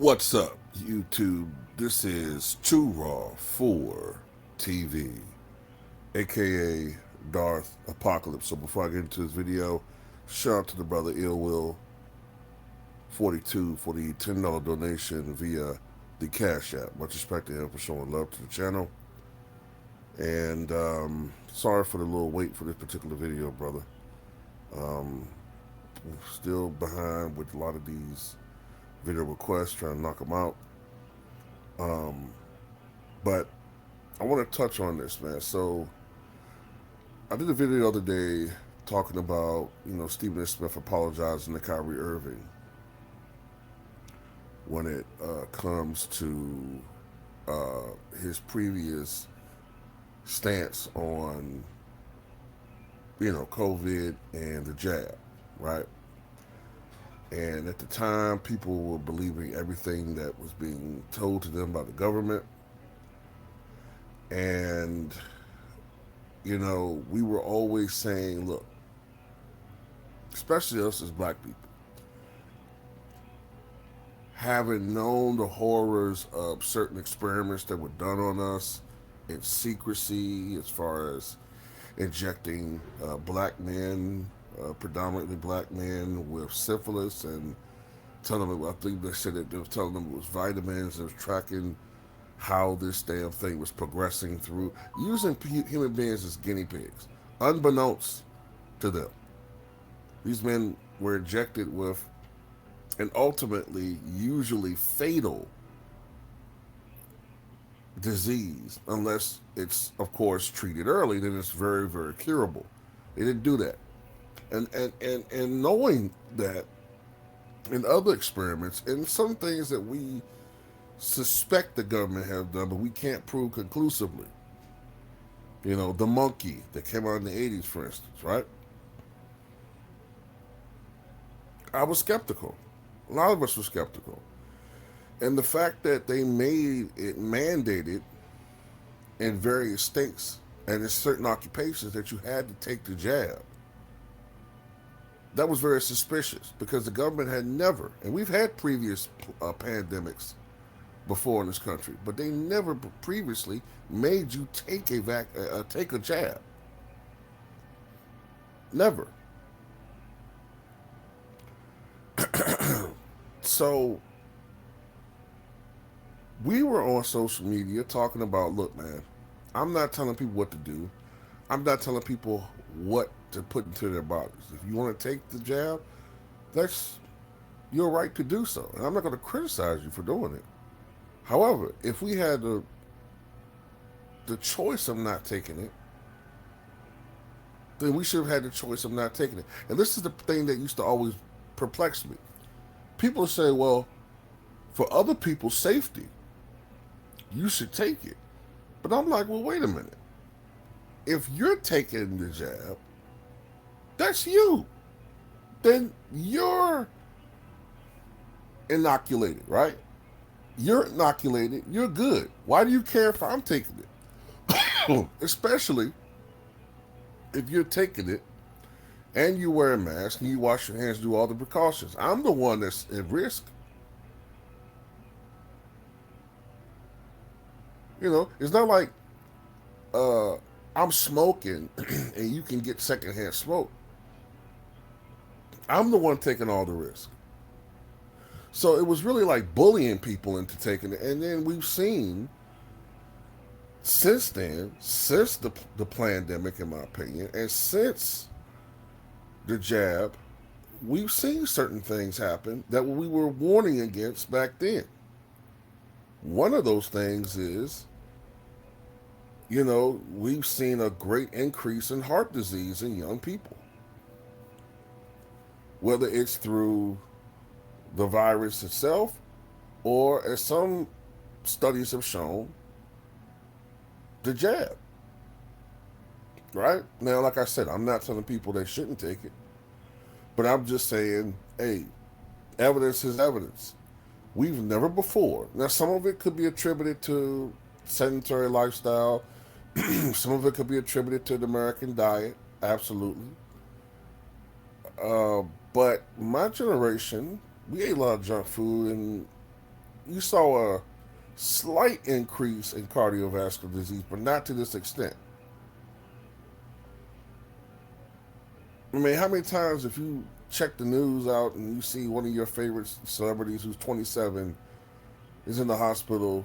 What's up, YouTube? This is Too Raw for TV, aka Darth Apocalypse. So before I get into this video, shout out to the brother Ill Will 42 for the $10 donation via the Cash App. Much respect to him for showing love to the channel. And sorry for the little wait for this particular video, brother. Um, Still behind with a lot of these video requests, trying to knock them out. Um, but I want to touch on this, man. So I did a video the other day talking about, Stephen A. Smith apologizing to Kyrie Irving when it comes to his previous stance on, COVID and the jab, right? And at the time, people were believing everything that was being told to them by the government. And, we were always saying, look, especially us as black people, having known the horrors of certain experiments that were done on us in secrecy, as far as injecting black men, predominantly black men, with syphilis and telling them, I think they said that they were telling them it was vitamins, it was tracking how this damn thing was progressing through, using human beings as guinea pigs, unbeknownst to them. These men were injected with an ultimately, usually fatal disease, unless it's, of course, treated early, then it's very, very curable. They didn't do that. And knowing that in other experiments and some things that we suspect the government have done, but we can't prove conclusively. The monkey that came out in the 80s, for instance, right? I was skeptical. A lot of us were skeptical. And the fact that they made it mandated in various states and in certain occupations that you had to take the jab, that was very suspicious because the government had never, and we've had previous pandemics before in this country, but they never previously made you take take a jab. Never. So we were on social media talking about, look, man, I'm not telling people what to do. I'm not telling people what to put into their bodies. If you want to take the jab, that's your right to do so. And I'm not going to criticize you for doing it. However, if we had the choice of not taking it, then we should have had the choice of not taking it. And this is the thing that used to always perplex me. People say, well, for other people's safety, you should take it. But I'm like, well, wait a minute. If you're taking the jab, that's you. Then you're inoculated, right? You're inoculated. You're good. Why do you care if I'm taking it? Especially if you're taking it and you wear a mask and you wash your hands, do all the precautions. I'm the one that's at risk. It's not like I'm smoking and you can get secondhand smoke. I'm the one taking all the risk. So it was really like bullying people into taking it. And then we've seen since then, since the Plandemic, in my opinion, and since the jab, we've seen certain things happen that we were warning against back then. One of those things is, we've seen a great increase in heart disease in young people. Whether it's through the virus itself, or as some studies have shown, the jab. Right? Now, like I said, I'm not telling people they shouldn't take it, but I'm just saying, hey, evidence is evidence. We've never before. Now, some of it could be attributed to sedentary lifestyle. Some of it could be attributed to the American diet. Absolutely. But my generation, we ate a lot of junk food, and you saw a slight increase in cardiovascular disease, but not to this extent. I mean, how many times if you check the news out and you see one of your favorite celebrities who's 27 is in the hospital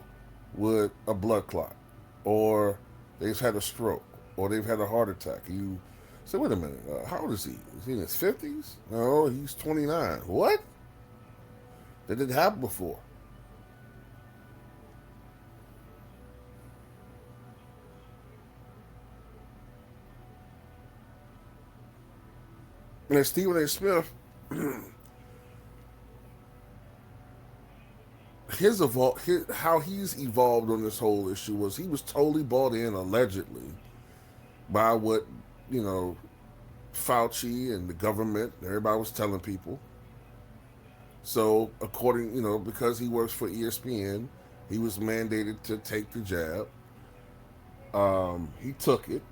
with a blood clot, or they've had a stroke, or they've had a heart attack. You say, wait a minute, how old is he? Is he in his 50s? No, he's 29. What? That didn't happen before. And then Stephen A. Smith, how he's evolved on this whole issue was he was totally bought in allegedly by what you know Fauci and the government, everybody was telling people. So according, because he works for ESPN, he was mandated to take the jab. He took it,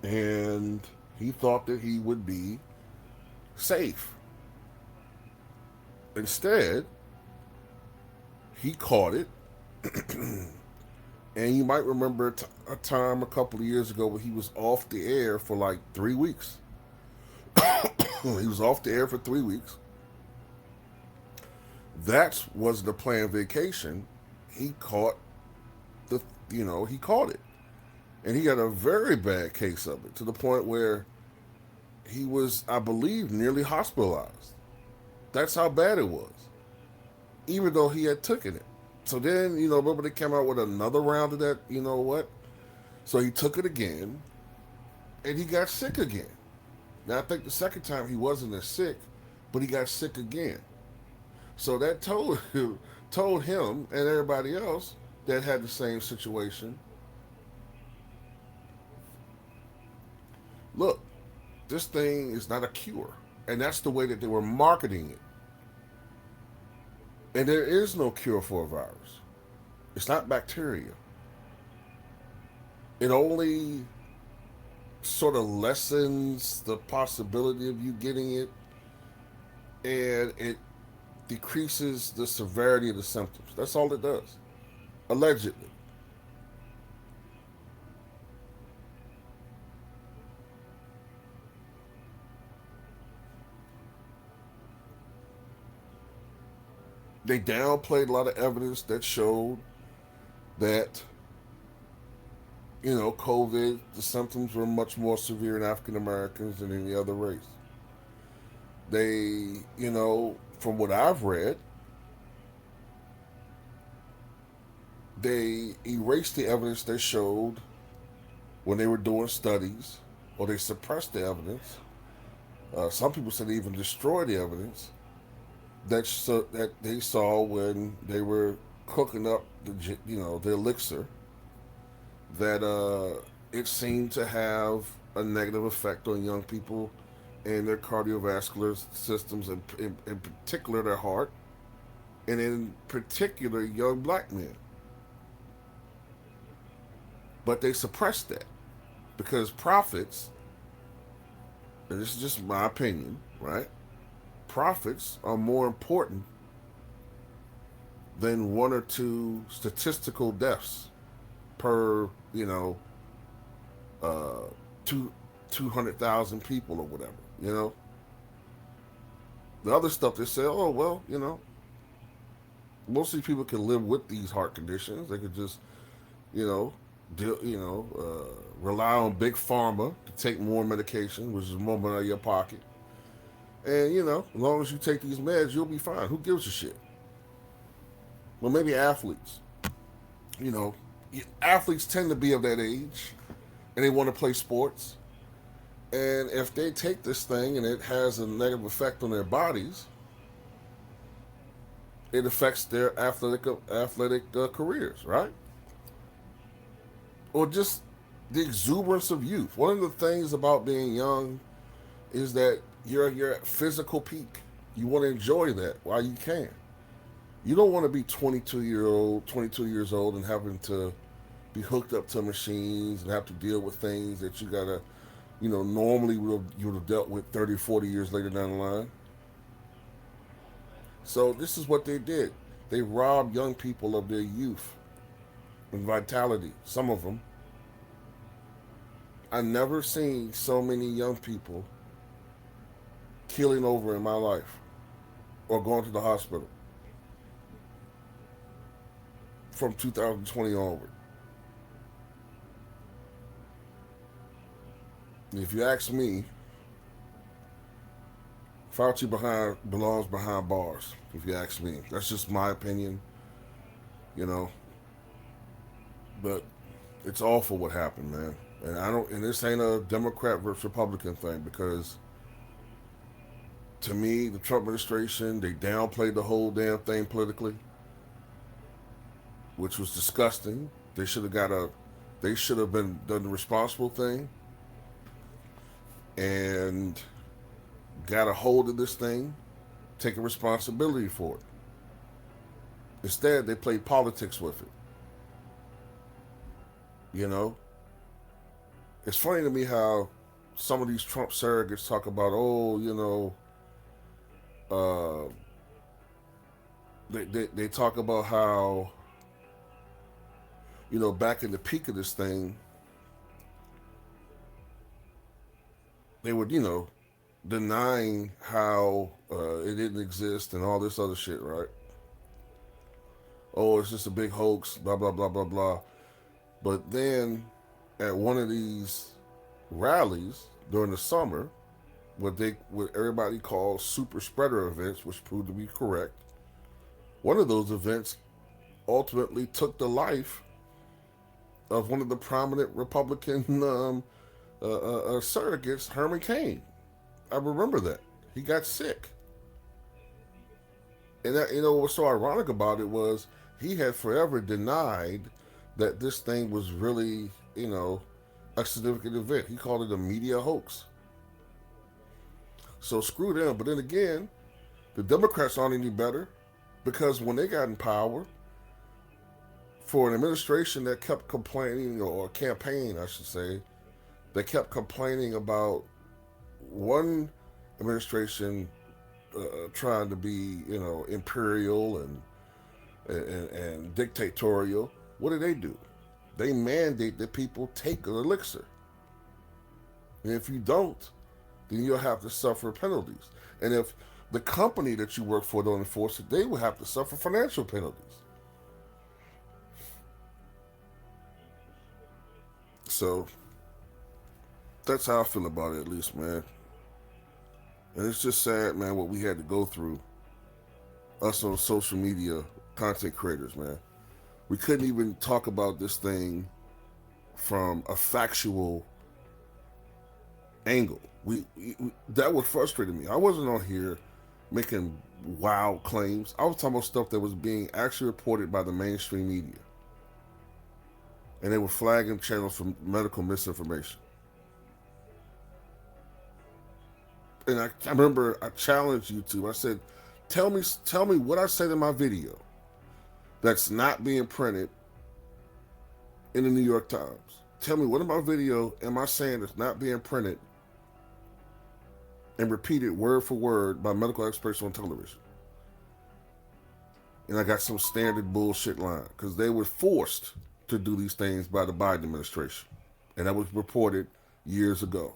and he thought that he would be safe. Instead, he caught it, and you might remember a time a couple of years ago where he was off the air for like 3 weeks. He was off the air for 3 weeks. That was the planned vacation. He caught he caught it, and he got a very bad case of it to the point where he was, I believe, nearly hospitalized. That's how bad it was, even though he had taken it. So then, remember they came out with another round of that. You know what? So he took it again, and he got sick again. Now I think the second time he wasn't as sick, but he got sick again. So that told him and everybody else that had the same situation. Look, this thing is not a cure, and that's the way that they were marketing it. And there is no cure for a virus. It's not bacteria. It only sort of lessens the possibility of you getting it, and it decreases the severity of the symptoms. That's all it does, allegedly. They downplayed a lot of evidence that showed that, COVID, the symptoms were much more severe in African Americans than any other race. They, from what I've read, they erased the evidence they showed when they were doing studies, or they suppressed the evidence. Some people said they even destroyed the evidence that they saw when they were cooking up the elixir. That it seemed to have a negative effect on young people and their cardiovascular systems, in particular their heart, and in particular young black men. But they suppressed that because profits, and this is just my opinion, right? Profits are more important than one or two statistical deaths per, uh, two 200,000 people or whatever. The other stuff they say, oh well, most of these people can live with these heart conditions. They could just, you know, rely on big pharma to take more medication, which is more money out of your pocket. And as long as you take these meds, you'll be fine. Who gives a shit? Well, maybe athletes. You know, athletes tend to be of that age, and they want to play sports. And if they take this thing and it has a negative effect on their bodies, it affects their athletic careers, right? Or just the exuberance of youth. One of the things about being young is that you're at physical peak. You want to enjoy that while you can. You don't want to be 22 years old, and having to be hooked up to machines and have to deal with things that you gotta, normally you would have dealt with 30, 40 years later down the line. So this is what they did. They robbed young people of their youth and vitality. Some of them. I never seen so many young people keeling over in my life or going to the hospital from 2020 onward. If you ask me, Fauci belongs behind bars. If you ask me, that's just my opinion, you know. But it's awful what happened, man. And I don't. And this ain't a Democrat versus Republican thing because, to me, the Trump administration they downplayed the whole damn thing politically, which was disgusting. They should have got a. They should have been done the responsible thing and got a hold of this thing, taking responsibility for it. Instead, they played politics with it. You know, it's funny to me how some of these Trump surrogates talk about, oh, uh, they talk about how, back in the peak of this thing, they would, denying how it didn't exist and all this other shit, right? Oh, it's just a big hoax, blah, blah, blah, blah, blah. But then at one of these rallies during the summer, what everybody calls super spreader events, which proved to be correct, one of those events ultimately took the life of one of the prominent Republican surrogates, Herman Cain. I remember that. He got sick. And that, what's so ironic about it was he had forever denied that this thing was really, a significant event. He called it a media hoax. So screw them. But then again, the Democrats aren't any better because when they got in power, for an administration that kept complaining, or a campaign, I should say, that kept complaining about one administration trying to be, imperial and dictatorial. What do? They mandate that people take an elixir. And if you don't, then you'll have to suffer penalties. And if the company that you work for don't enforce it, they will have to suffer financial penalties. So that's how I feel about it, at least, man. And it's just sad, man, what we had to go through. Us on social media content creators, man. We couldn't even talk about this thing from a factual angle. We that was frustrating me. I wasn't on here making wild claims. I was talking about stuff that was being actually reported by the mainstream media. And they were flagging channels for medical misinformation. And I remember I challenged YouTube. I said, tell me what I said in my video that's not being printed in the New York Times. Tell me what in my video am I saying that's not being printed and repeated word for word by medical experts on television. And I got some standard bullshit line because they were forced to do these things by the Biden administration. And that was reported years ago.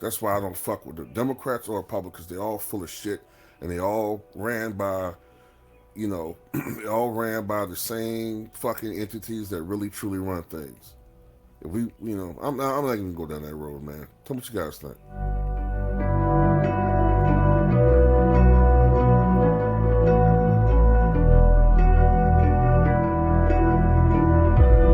That's why I don't fuck with the Democrats or Republicans. They're all full of shit, and they all ran by, they all ran by the same fucking entities that really truly run things. If we, I'm not even gonna go down that road, man. Tell me what you guys think.